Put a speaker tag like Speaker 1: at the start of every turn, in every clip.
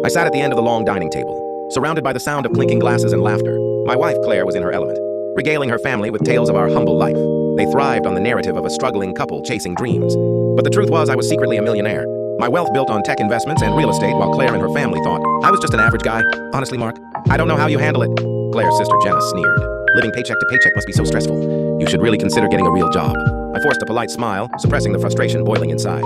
Speaker 1: I sat at the end of the long dining table, surrounded by the sound of clinking glasses and laughter. My wife, Claire, was in her element, regaling her family with tales of our humble life. They thrived on the narrative of a struggling couple chasing dreams. But the truth was, I was secretly a millionaire. My wealth built on tech investments and real estate, while Claire and her family thought I was just an average guy. Honestly, Mark, I don't know how you handle it. Claire's sister, Jenna, sneered. Living paycheck to paycheck must be so stressful. You should really consider getting a real job. I forced a polite smile, suppressing the frustration boiling inside.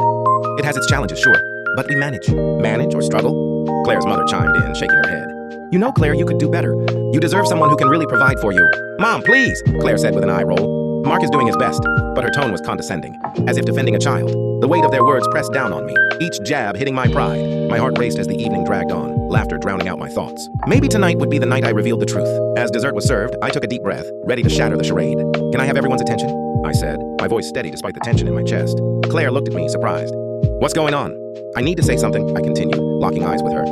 Speaker 1: It has its challenges, sure, but we manage. Manage or struggle? Claire's mother chimed in, shaking her head. You know, Claire, you could do better. You deserve someone who can really provide for you. Mom, please, Claire said with an eye roll. Mark is doing his best, but her tone was condescending, as if defending a child. The weight of their words pressed down on me, each jab hitting my pride. My heart raced as the evening dragged on, laughter drowning out my thoughts. Maybe tonight would be the night I revealed the truth. As dessert was served, I took a deep breath, ready to shatter the charade. Can I have everyone's attention? I said, my voice steady despite the tension in my chest. Claire looked at me, surprised. What's going on? I need to say something, I continued, locking eyes with her.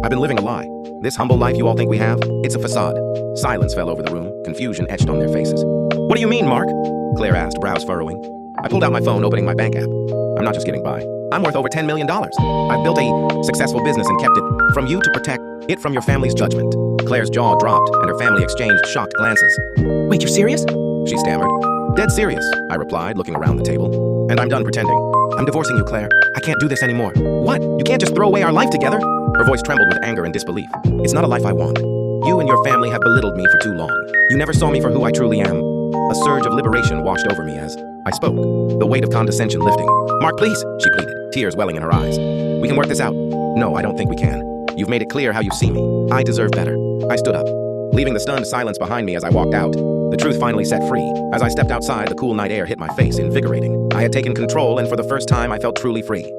Speaker 1: I've been living a lie. This humble life you all think we have, it's a facade. Silence fell over the room, confusion etched on their faces. What do you mean, Mark? Claire asked, brows furrowing. I pulled out my phone, opening my bank app. I'm not just getting by. I'm worth over $10 million. I've built a successful business and kept it from you to protect it from your family's judgment. Claire's jaw dropped, and her family exchanged shocked glances. Wait, you're serious? She stammered. Dead serious, I replied, looking around the table. And I'm done pretending. I'm divorcing you, Claire. I can't do this anymore. What? You can't just throw away our life together? Her voice trembled with anger and disbelief. It's not a life I want. You and your family have belittled me for too long. You never saw me for who I truly am. A surge of liberation washed over me as I spoke, the weight of condescension lifting. Mark, please, she pleaded, tears welling in her eyes. We can work this out. No, I don't think we can. You've made it clear how you see me. I deserve better. I stood up, leaving the stunned silence behind me as I walked out. The truth finally set free. As I stepped outside, the cool night air hit my face, invigorating. I had taken control, and for the first time, I felt truly free.